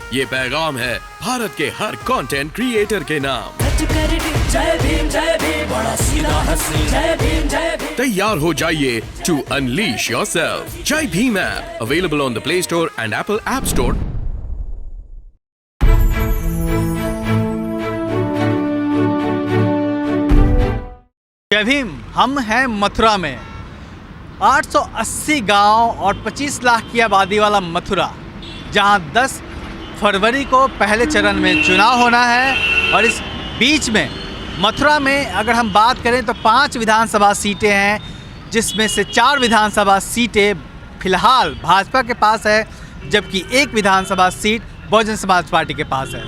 ये पैगाम है भारत के हर कंटेंट क्रिएटर के नाम। जय भीम बड़ा सीधा हंसी, जय भीम। तैयार हो जाइए to unleash yourself. Jai Bhim app available on the play store and Apple app store. Jai Bhim. हम हैं मथुरा में। 880 गांव और 25 लाख की आबादी वाला मथुरा, जहां 10 फरवरी को पहले चरण में चुनाव होना है। और इस बीच में मथुरा में अगर हम बात करें तो 5 विधानसभा सीटें हैं, जिसमें से 4 विधानसभा सीटें फिलहाल भाजपा के पास है, जबकि 1 विधानसभा सीट बहुजन समाज पार्टी के पास है।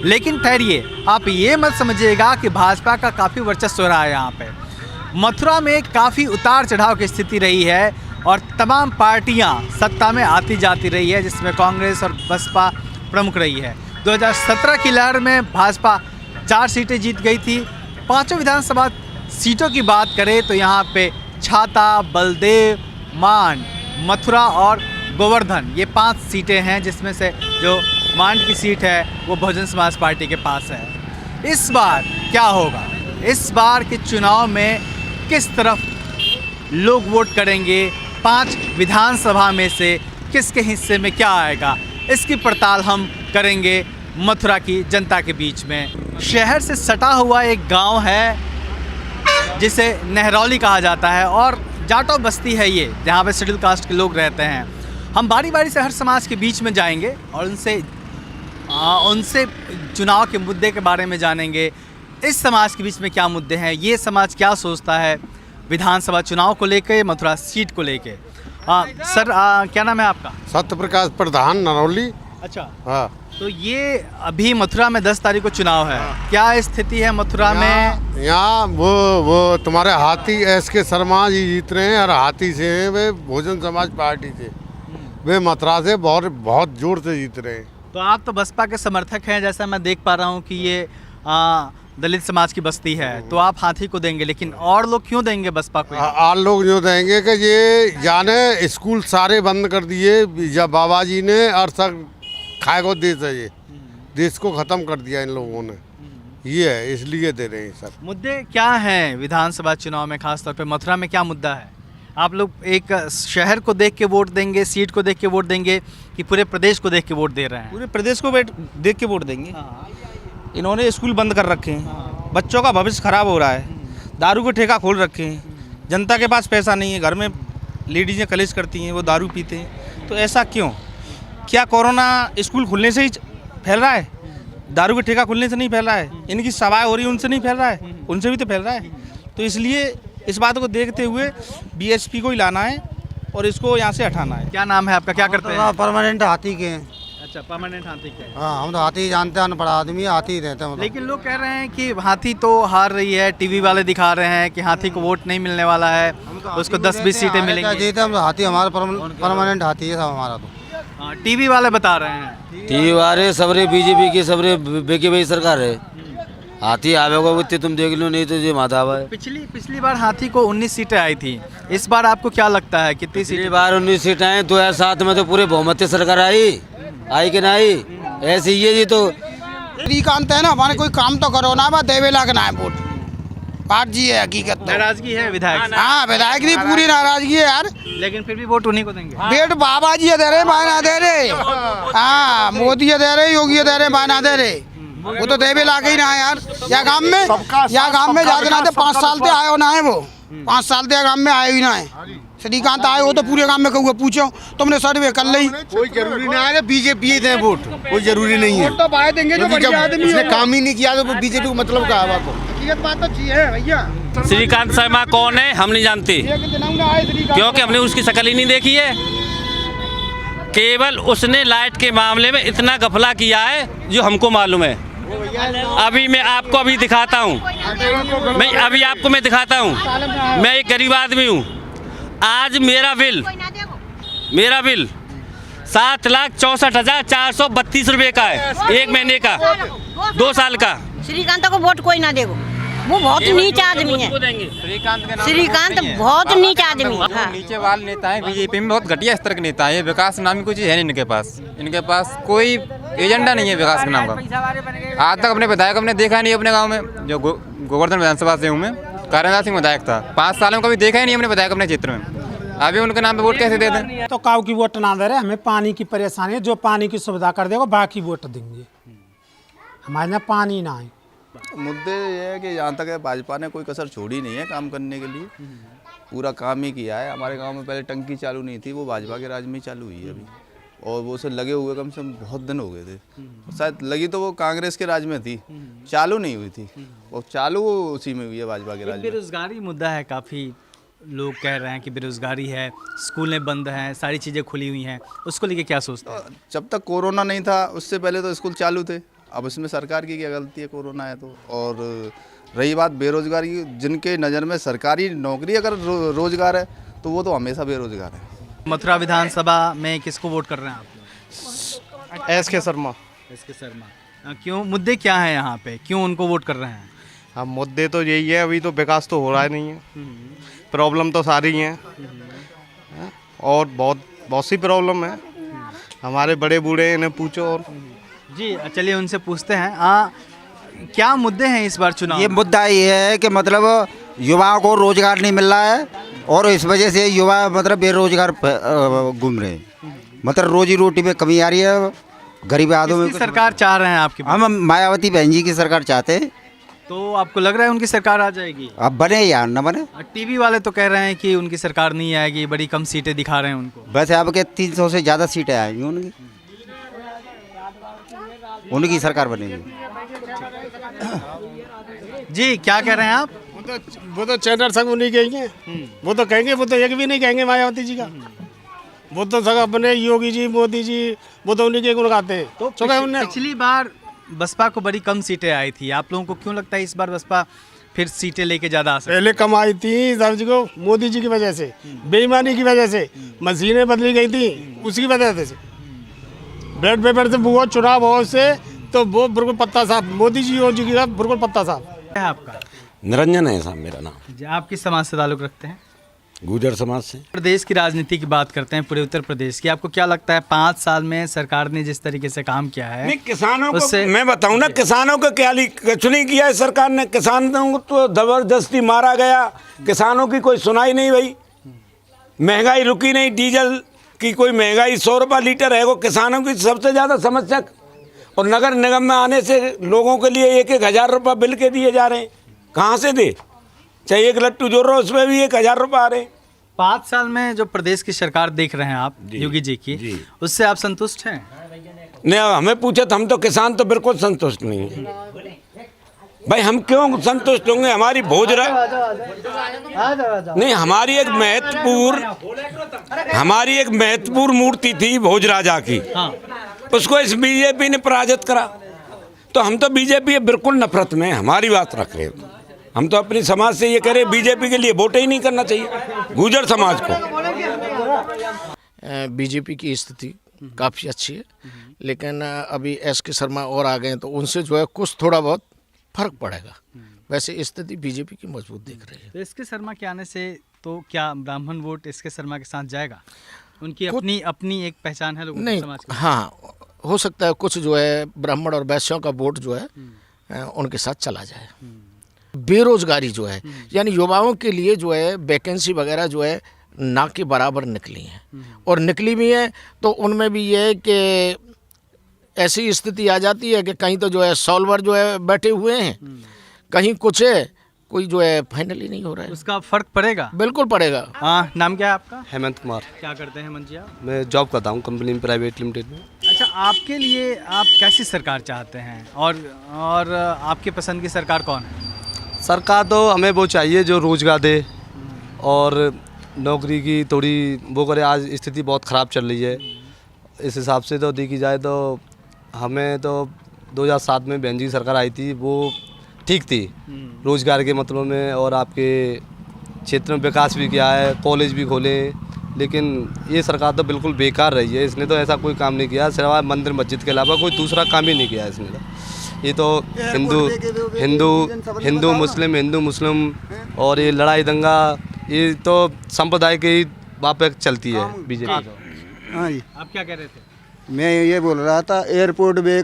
लेकिन ठहरिए, आप ये मत समझिएगा कि भाजपा का काफ़ी वर्चस्व रहा है। यहाँ पे मथुरा में काफ़ी उतार चढ़ाव की स्थिति रही है और तमाम पार्टियां सत्ता में आती जाती रही है, जिसमें कांग्रेस और बसपा प्रमुख रही है। 2017 की लहर में भाजपा 4 सीटें जीत गई थी। 5 विधानसभा सीटों की बात करें तो यहाँ पे छाता, बलदेव, मांड, मथुरा और गोवर्धन, ये 5 सीटें हैं, जिसमें से जो मांड की सीट है वो बहुजन समाज पार्टी के पास है। इस बार क्या होगा? इस बार के चुनाव में किस तरफ लोग वोट करेंगे? 5 विधानसभा में से किसके हिस्से में क्या आएगा, इसकी पड़ताल हम करेंगे मथुरा की जनता के बीच में। शहर से सटा हुआ एक गांव है जिसे नहरौली कहा जाता है और जाटो बस्ती है ये, जहाँ पे शेड्यूल कास्ट के लोग रहते हैं। हम बारी बारी से हर समाज के बीच में जाएंगे और उनसे चुनाव के मुद्दे के बारे में जानेंगे। इस समाज के बीच में क्या मुद्दे हैं, ये समाज क्या सोचता है विधानसभा चुनाव को लेकर, मथुरा सीट को लेकर। सर, क्या नाम है आपका? सत्य प्रकाश प्रधान, नरौली। अच्छा, हाँ। तो ये अभी मथुरा में 10 तारीख को चुनाव है। क्या स्थिति है मथुरा में? यहाँ वो तुम्हारे हाथी SK शर्मा जी जीत रहे हैं और हाथी से हैं, वे बहुजन समाज पार्टी से, वे मथुरा से बहुत जोर से जीत रहे हैं। तो आप तो बसपा के समर्थक हैं, जैसा मैं देख पा रहा हूँ कि ये दलित समाज की बस्ती है, तो आप हाथी को देंगे, लेकिन और लोग क्यों देंगे बसपा को? और लोग जो देंगे कि ये जाने स्कूल सारे बंद कर दिए जब बाबा जी ने, और सब खाए को देश है, ये देश को ख़त्म कर दिया इन लोगों ने, ये है, इसलिए दे रहे हैं सर। मुद्दे क्या हैं विधानसभा चुनाव में? खासतौर पे मथुरा में क्या मुद्दा है? आप लोग एक शहर को देख के वोट देंगे, सीट को देख के वोट देंगे, कि पूरे प्रदेश को देख के वोट दे रहे हैं? पूरे प्रदेश को देख के वोट देंगे। इन्होंने स्कूल बंद कर रखे हैं, बच्चों का भविष्य खराब हो रहा है, दारू के ठेका खोल रखे हैं, जनता के पास पैसा नहीं है, घर में लेडीज़ें कलेश करती हैं, वो दारू पीते हैं। तो ऐसा क्यों? क्या कोरोना स्कूल खुलने से ही फैल रहा है? दारू के ठेका खुलने से नहीं फैल रहा है? इनकी सभाएं हो रही है, उनसे नहीं फैल रहा है? उनसे भी तो फैल रहा है। तो इसलिए इस बात को देखते हुए BSP को ही लाना है और इसको यहाँ से हटाना है। क्या नाम है आपका, क्या करते हैं? परमानेंट हाथी के हैं। अच्छा, परमानेंट हाथी के। हाँ, हम तो हाथी जानते हैं, अनपढ़ आदमी हाथी ही रहते हैं। लेकिन लोग कह रहे हैं कि हाथी तो हार रही है, टीवी वाले दिखा रहे हैं कि हाथी को वोट नहीं मिलने वाला है, उसको 10-20 सीटें मिलेंगी। जीते हम तो हाथी, हमारा परमानेंट हाथी है सब हमारा। तो टीवी वाले बता रहे हैं, टीवी वाले सबरे BJP की सबरे बेकी भाई सरकार है, हाथी आवेगा उतने तुम देख लो, नहीं तो ये माता है। पिछली बार हाथी को 19 सीटें आई थी, इस बार आपको क्या लगता है कितनी सीटें? पिछली बार 19 सीटें आई, 2007 में तो पूरे बहुमत सरकार आई कि नहीं? ऐसे ही है जी। तो श्रीकांत है ना, हमारे कोई काम तो करो ना, देवे लगना है वोट। पाठ जी है हकीकत। नाराजगी है विधायक? हाँ, विधायक की पूरी नाराजगी है यार, लेकिन फिर भी वोट उन्हीं को देंगे। बेट बाबा जी दे रहे, बायना दे रहे। हाँ, मोदी दे रहे, योगी दे रहे, बायना दे रहे। वो तो देवे लागे ही ना है यार। या गाँव में जाते ना 5 साल से आए हो ना है, वो 5 साल से गाँव में आए ही ना है। श्रीकांत आए हो तो पूरे गाँव में कहूँ पूछो, तुमने सर्वे कर ली। कोई जरूरी नहीं है BJP दें वोट, कोई जरूरी नहीं है। वोट तो बाय देंगे जो बढ़िया आदमी उसने काम ही नहीं किया तो BJP को मतलब क्या है? हकीकत बात तो चाहिए भैया। श्रीकांत शर्मा कौन है हम नहीं जानते, क्योंकि हमने उसकी शक्ल ही नहीं देखी है। केवल उसने लाइट के मामले में इतना गफला किया है जो हमको मालूम है। अभी मैं आपको दिखाता हूँ, मैं दिखाता हूँ। मैं एक गरीब आदमी हूँ। आज मेरा बिल 7,64,432 रुपये का है, 1 महीने का, 2 साल का। श्रीकांत को वोट कोई ना देगो। वो बहुत नीच आदमी है। श्रीकांत बहुत नीच आदमी है। हाँ। नीचे वाले नेता हैं, बीजेपी में बहुत घटिया स्तर के नेता है। विकास नाम की कोई चीज़ है नहीं इनके पास। इनके पास कोई एजेंडा नहीं है विकास के नाम का। आज तक अपने विधायक हमने देखा नहीं अपने गाँव में। जो गोवर्धन विधानसभा से हूँ मैं, कारणदार सिंह विधायक था, 5 सालों में कभी देखा ही नहीं हमने विधायक अपने क्षेत्र में। अभी उनके नाम पे वोट कैसे दे दें? तो काऊ की वोट ना दे रहे, हमें पानी की परेशानी है। जो पानी की सुविधा कर देगा बाकी वोट देंगे। हमारे यहाँ पानी ना है। मुद्दे ये है कि यहाँ तक है भाजपा ने कोई कसर छोड़ी नहीं है काम करने के लिए। पूरा काम ही किया है। हमारे गांव में पहले टंकी चालू नहीं थी, वो भाजपा के राज में ही चालू हुई है अभी। और वो से लगे हुए कम से कम बहुत दिन हो गए थे। शायद लगी तो वो कांग्रेस के राज में थी, चालू नहीं हुई थी। और चालू उसी में हुई है भाजपा के राज में। बेरोजगारी मुद्दा है, काफ़ी लोग कह रहे हैं कि बेरोजगारी है, स्कूलें बंद हैं, सारी चीज़ें खुली हुई हैं, उसको लेके क्या सोचते हैं? जब तक कोरोना नहीं था उससे पहले तो स्कूल चालू थे। अब इसमें सरकार की क्या गलती है, कोरोना है तो। और रही बात बेरोजगारी की, जिनके नज़र में सरकारी नौकरी अगर रोजगार है तो वो तो हमेशा बेरोजगार है। मथुरा विधानसभा में किसको वोट कर रहे हैं आप? SK शर्मा। SK शर्मा। क्यों, मुद्दे क्या हैं यहाँ पे, क्यों उनको वोट कर रहे हैं? हाँ, मुद्दे तो यही है, अभी तो विकास तो हो रहा नहीं है। प्रॉब्लम तो सारी हैं और बहुत सी प्रॉब्लम है। हमारे बड़े बूढ़े इन्हें पूछो। और जी चलिए उनसे पूछते हैं, क्या मुद्दे हैं इस बार चुनाव? ये मुद्दा ये है कि मतलब युवाओं को रोजगार नहीं मिल रहा है और इस वजह से युवा मतलब बेरोजगार घूम रहे हैं। मतलब रोजी रोटी में कमी आ रही है। गरीब आदमी में सरकार चाह रहे हैं आपकी? हम मायावती बहन जी की सरकार चाहते हैं। तो आपको लग रहा है उनकी सरकार आ जाएगी? अब बने या न बने। टीवी वाले तो कह रहे हैं कि उनकी सरकार नहीं आएगी, बड़ी कम सीटें दिखा रहे हैं उनको। वैसे आपके 300 से ज़्यादा सीटें आएंगी उनकी सरकार बनेगी। जी क्या कह रहे हैं आप? वो तो चैनल संग उन्हीं के ही हैं। वो तो कहेंगे, वो तो एक भी नहीं कहेंगे मायावती जी का। वो तो सब अपने योगी जी, मोदी जी, वो तो उन्हीं के गुण गाते हैं। तो पिछली बार बसपा को बड़ी कम सीटें आई थी, आप लोगों को क्यों लगता है इस बार बसपा फिर सीटें लेके ज़्यादा आ सकती? पहले कम आई थी दर्ज को मोदी जी की वजह से, बेईमानी की वजह से, मशीनें बदली गई थी उसकी वजह से, ब्लड पेपर से वो चुनाव हो से तो वो बिल्कुल पत्ता साफ, मोदी जी योगी जी का बिल्कुल पत्ता साफ है। आपका निरंजन है साहब मेरा नाम। आप किस समाज से ताल्लुक़ रखते हैं? गुर्जर समाज से। प्रदेश की राजनीति की बात करते हैं, पूरे उत्तर प्रदेश की। आपको क्या लगता है 5 साल में सरकार ने जिस तरीके से काम किया है? नहीं, किसानों को मैं बताऊं ना, किसानों को क्या कुछ नहीं किया है सरकार ने। किसानों को तो जबरदस्ती मारा गया, किसानों की कोई सुनाई नहीं भाई। महंगाई रुकी नहीं, डीजल की कोई महंगाई 100 रुपये लीटर है। वो किसानों की सबसे ज़्यादा समस्या। और नगर निगम में आने से लोगों के लिए 1-1 हज़ार रुपये बिल के दिए जा रहे हैं। कहाँ से दे? चाहे 1 लट्टू जोड़ रहा उसमें भी 1,000 रुपये आ रहे हैं। 5 साल में जो प्रदेश की सरकार देख रहे हैं आप योगी जी की, उससे आप संतुष्ट हैं? नहीं, हमें पूछे तो हम तो किसान तो बिल्कुल संतुष्ट नहीं है भाई। हम क्यों संतुष्ट होंगे? हमारी भोजरा नहीं, हमारी एक महत्वपूर्ण मूर्ति थी भोजराजा की। उसको इस बीजेपी ने पराजित करा। तो हम तो बीजेपी बिल्कुल नफरत में हमारी बात रख रहे हैं। हम तो अपनी समाज से ये कह रहे बीजेपी के लिए वोट ही नहीं करना चाहिए गुर्जर समाज को। बीजेपी की स्थिति काफ़ी अच्छी है, लेकिन अभी SK शर्मा और आ गए हैं तो उनसे जो है कुछ थोड़ा बहुत फर्क पड़ेगा। वैसे स्थिति बीजेपी की मजबूत दिख रही है। तो SK शर्मा के आने से तो क्या ब्राह्मण वोट SK शर्मा के साथ जाएगा? उनकी अपनी एक पहचान है लोगों के समाज की। हाँ, हो सकता है कुछ जो है ब्राह्मण और वैश्यों का वोट जो है उनके साथ चला जाए। बेरोजगारी जो है, यानी युवाओं के लिए जो है वैकेंसी वगैरह जो है ना के बराबर निकली हैं और निकली भी हैं। तो उनमें भी ये है कि ऐसी स्थिति आ जाती है कि कहीं तो जो है सॉल्वर जो है बैठे हुए हैं, कहीं कुछ है, कोई जो है फाइनल ही नहीं हो रहा है। उसका फर्क पड़ेगा? बिल्कुल पड़ेगा। हाँ, नाम क्या है आपका? हेमंत कुमार। क्या करते हैं हेमंत जी आप? मैं जॉब करता हूँ कंपनी में, प्राइवेट लिमिटेड में। अच्छा, आपके लिए आप कैसी सरकार चाहते हैं और आपके पसंद की सरकार कौन है? सरकार तो हमें वो चाहिए जो रोजगार दे और नौकरी की थोड़ी वो करे। आज स्थिति बहुत ख़राब चल रही है। इस हिसाब से तो देखी जाए तो हमें तो 2007 में बहन जी की सरकार आई थी, वो ठीक थी रोजगार के मतलब में। और आपके क्षेत्र में विकास भी किया है, कॉलेज भी खोले। लेकिन ये सरकार तो बिल्कुल बेकार रही है। इसने तो ऐसा कोई काम नहीं किया, सिवाय मंदिर मस्जिद के अलावा कोई दूसरा काम ही नहीं किया इसने तो। ये तो हिंदू मुस्लिम और ये लड़ाई दंगा ये तो संप्रदाय के ही वापस चलती है बीजेपी। हाँ जी, आप क्या कह रहे थे? मैं ये बोल रहा था एयरपोर्ट में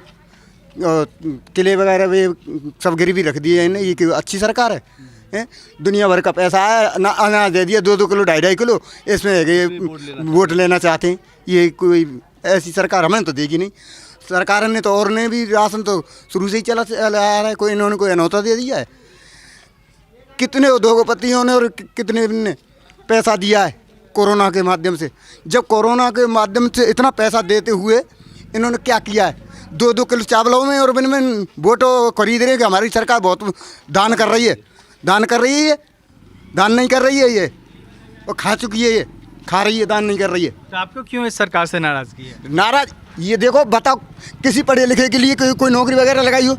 किले वगैरह में सब गिरवी रख दिए इन्हें, ये क्यों अच्छी सरकार है? दुनिया भर का पैसा आया ना, अनाज दे दिया 2-2 किलो 2.5 किलो, इसमें है कि वोट लेना चाहते हैं। ये कोई ऐसी सरकार हमें तो देगी नहीं। सरकार ने तो और ने भी राशन तो शुरू से ही चला आ रहा है, कोई इन्होंने कोई अनौता दे दिया है? कितने उद्योगपतियों ने और कितने ने पैसा दिया है कोरोना के माध्यम से? जब कोरोना के माध्यम से इतना पैसा देते हुए इन्होंने क्या किया है? 2-2 किलो चावलों में और इनमें वोट खरीद रहे हैं कि हमारी सरकार बहुत दान कर रही है। दान कर रही है ये? दान नहीं कर रही है ये, और खा चुकी है ये, खा रही है, दान नहीं कर रही है। तो आपको क्यों इस सरकार से नाराजगी है? नाराज ये देखो, बताओ किसी पढ़े लिखे के लिए कोई नौकरी वगैरह लगाई हो?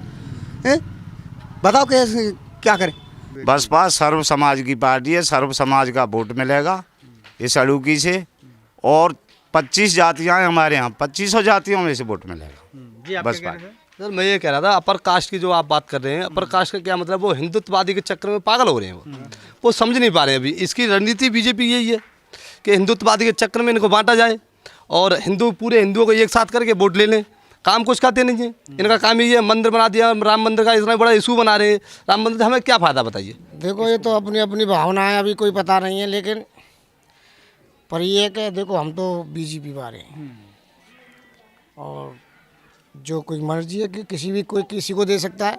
बताओ कैसे क्या करें? बसपा सर्व समाज की पार्टी है, सर्व समाज का वोट मिलेगा इस अड़ूकी से, और 25 जातियाँ हैं हमारे यहाँ, 2500 जातियों में से वोट मिलेगा बसपा। सर मैं ये कह रहा था अपर कास्ट की जो आप बात कर रहे हैं, अपर कास्ट का क्या मतलब? वो हिंदुत्ववादी के चक्कर में पागल हो रहे हैं, वो समझ नहीं पा रहे हैं। अभी इसकी रणनीति बीजेपी यही है कि हिंदुत्ववादी के चक्कर में इनको बांटा जाए और पूरे हिंदुओं को एक साथ करके वोट ले लें। काम कुछ करते नहीं है इनका, काम यही है मंदिर बना दिया, राम मंदिर का इतना बड़ा इशू बना रहे हैं। राम मंदिर से हमें क्या फ़ायदा बताइए? देखो ये तो अपनी अपनी भावना है, अभी कोई पता नहीं है, लेकिन पर ये कि देखो हम तो बीजेपी वाले हैं और जो कोई मर्जी है कि कोई किसी को दे सकता है,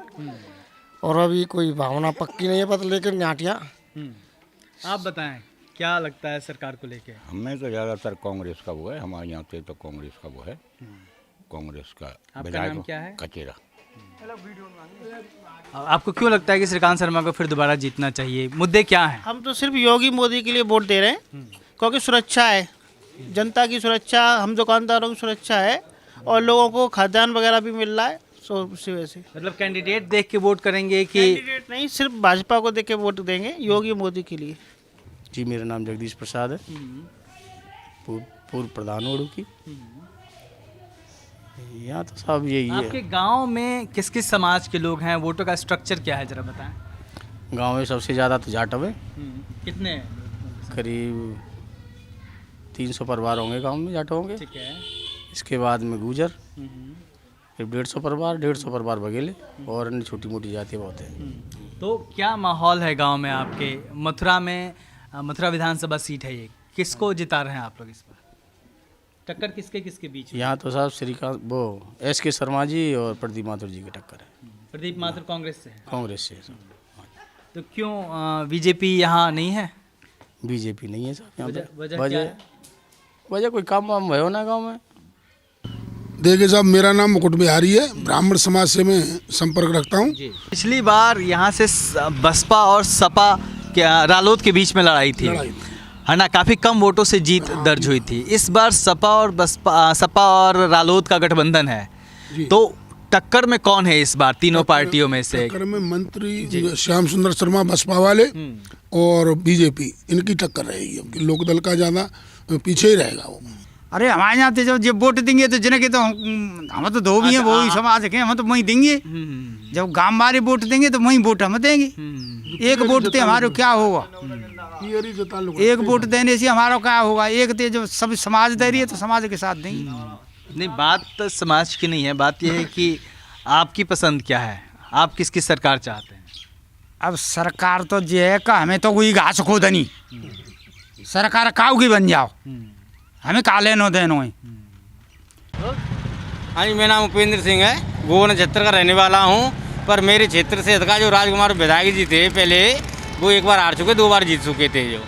और अभी कोई भावना पक्की नहीं है पता, लेकिन नाटिया। आप बताएं क्या लगता है सरकार को लेके? हमें तो ज़्यादातर कांग्रेस का वो है, हमारे यहाँ पे तो कांग्रेस का वो है, कांग्रेस का। आपका नाम क्या है? कचेरा। आपको क्यों लगता है कि श्रीकांत शर्मा को फिर दोबारा जीतना चाहिए? मुद्दे क्या हैं? हम तो सिर्फ योगी मोदी के लिए वोट दे रहे हैं, क्योंकि सुरक्षा है, जनता की सुरक्षा, हम दुकानदारों की सुरक्षा है, और लोगों को खाद्यान्न वगैरह भी मिल रहा है। सो उसी वजह से मतलब कैंडिडेट देख के वोट करेंगे कि कैंडिडेट नहीं, सिर्फ भाजपा को देख के वोट देंगे, योगी मोदी के लिए। जी मेरा नाम जगदीश प्रसाद है, पूर्व प्रधान उड़ूकी। यहाँ तो सब यही है। आपके गांव में किस किस समाज के लोग हैं? वोटों का स्ट्रक्चर क्या है, जरा बताएं। गांव में सबसे ज़्यादा तो जाटव है। कितने? करीब 300 परिवार होंगे गांव में जाटवों के। ठीक है। इसके बाद में गुजर, फिर 150 परिवार बघेले, और अन्य छोटी मोटी जातियाँ बहुत हैं। तो क्या माहौल है गांव में आपके? मथुरा में, मथुरा विधानसभा सीट है ये, किसको जिता रहे हैं आप लोग इस पर? टक्कर किसके बीच? यहाँ तो साहब श्रीकांत SK शर्मा जी और प्रदीप माथुर जी की टक्कर है। प्रदीप माथुर कांग्रेस से? कांग्रेस से। तो क्यों बीजेपी यहाँ नहीं है? बीजेपी नहीं है साहब यहाँ वजह वजह कोई काम वाम भयो ना गाँव में। देखिए साहब, मेरा नाम मुकुट बिहारी है, ब्राह्मण समाज से मैं संपर्क रखता हूँ। पिछली बार यहाँ से बसपा और सपा रालोद के बीच में लड़ाई थी, है ना? काफ़ी कम वोटों से जीत दर्ज हुई थी। इस बार सपा और रालोद का गठबंधन है, तो टक्कर में कौन है इस बार तीनों पार्टियों में से? टक्कर में मंत्री श्याम सुंदर शर्मा बसपा वाले और बीजेपी, इनकी टक्कर रहेगी। लोकदल का ज़्यादा पीछे ही रहेगा वो। अरे हमारे यहाँ तो जब वोट देंगे तो जिन्हें तो हम तो दो भी हैं, वो ही समाज के, हम तो वहीं देंगे। जब गांव वाले वोट देंगे तो वहीं वोट हम देंगे। एक वोट दे हमारे क्या होगा? एक वोट देने से हमारा क्या होगा? एक दे जो सब समाज दे रही है तो समाज के साथ देंगे। नहीं, बात तो समाज की नहीं है, बात यह है कि आपकी पसंद क्या है, आप किसकी सरकार चाहते हैं? अब सरकार तो ये है का हमें तो कोई घास खोदनी, सरकार काऊ की बन जाओ, हमें का लेनो देनो है। हाँ जी, मेरा नाम उपेंद्र सिंह है, गोवन क्षेत्र का रहने वाला हूँ। पर मेरे क्षेत्र से का जो राजकुमार विधायक जी थे पहले, वो एक बार हार चुके, 2 बार जीत चुके थे जो।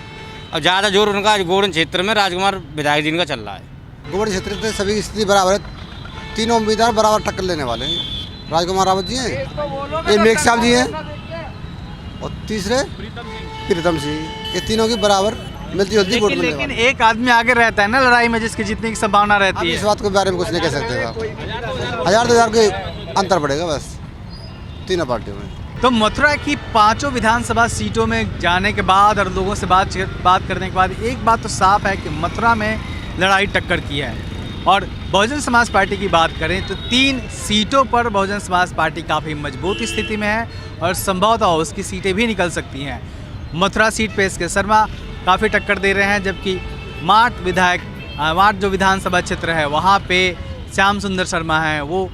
अब ज़्यादा जोर उनका गोवन क्षेत्र में राजकुमार विधायक जी का चल रहा है। गोवन क्षेत्र से सभी स्थिति बराबर है, तीनों उम्मीदवार बराबर टक्कर लेने वाले हैं। राजकुमार रावत जी हैं, ये मेघ साहब जी हैं, और तीसरे प्रीतम सिंह। ये तीनों की बराबर मिलती जुलती वोट मिलने वाली। लेकिन एक आदमी आगे रहता है ना लड़ाई में, जिसकी जीतने की संभावना रहती है। इस बात के बारे में कुछ नहीं कह सकते आप। 1000-2000 के अंतर पड़ेगा बस तीनों पार्टियों में। तो मथुरा की 5 विधानसभा सीटों में जाने के बाद और लोगों से बात करने के बाद एक बात तो साफ है कि मथुरा में लड़ाई टक्कर की है। और बहुजन समाज पार्टी की बात करें तो 3 सीटों पर बहुजन समाज पार्टी काफ़ी मजबूत स्थिति में है और संभवतः उसकी सीटें भी निकल सकती हैं। मथुरा सीट पे एस.के. शर्मा काफ़ी टक्कर दे रहे हैं, जबकि माट जो विधानसभा क्षेत्र है वहाँ पे श्याम सुंदर शर्मा हैं, वो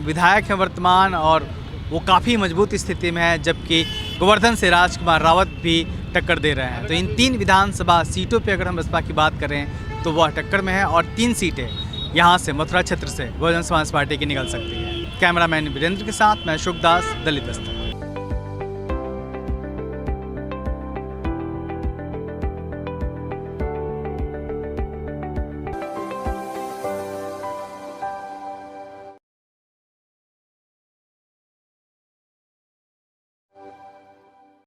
विधायक हैं वर्तमान और वो काफ़ी मजबूत स्थिति में है, जबकि गोवर्धन से राजकुमार रावत भी टक्कर दे रहे हैं। तो इन 3 विधानसभा सीटों पे अगर हम बसपा की बात करें तो वह टक्कर में है और 3 सीटें यहाँ से मथुरा क्षेत्र से बहुजन समाज पार्टी की निकल सकती है। कैमरामैन वीरेंद्र के साथ मैं शुभदास, दलित दस्तक।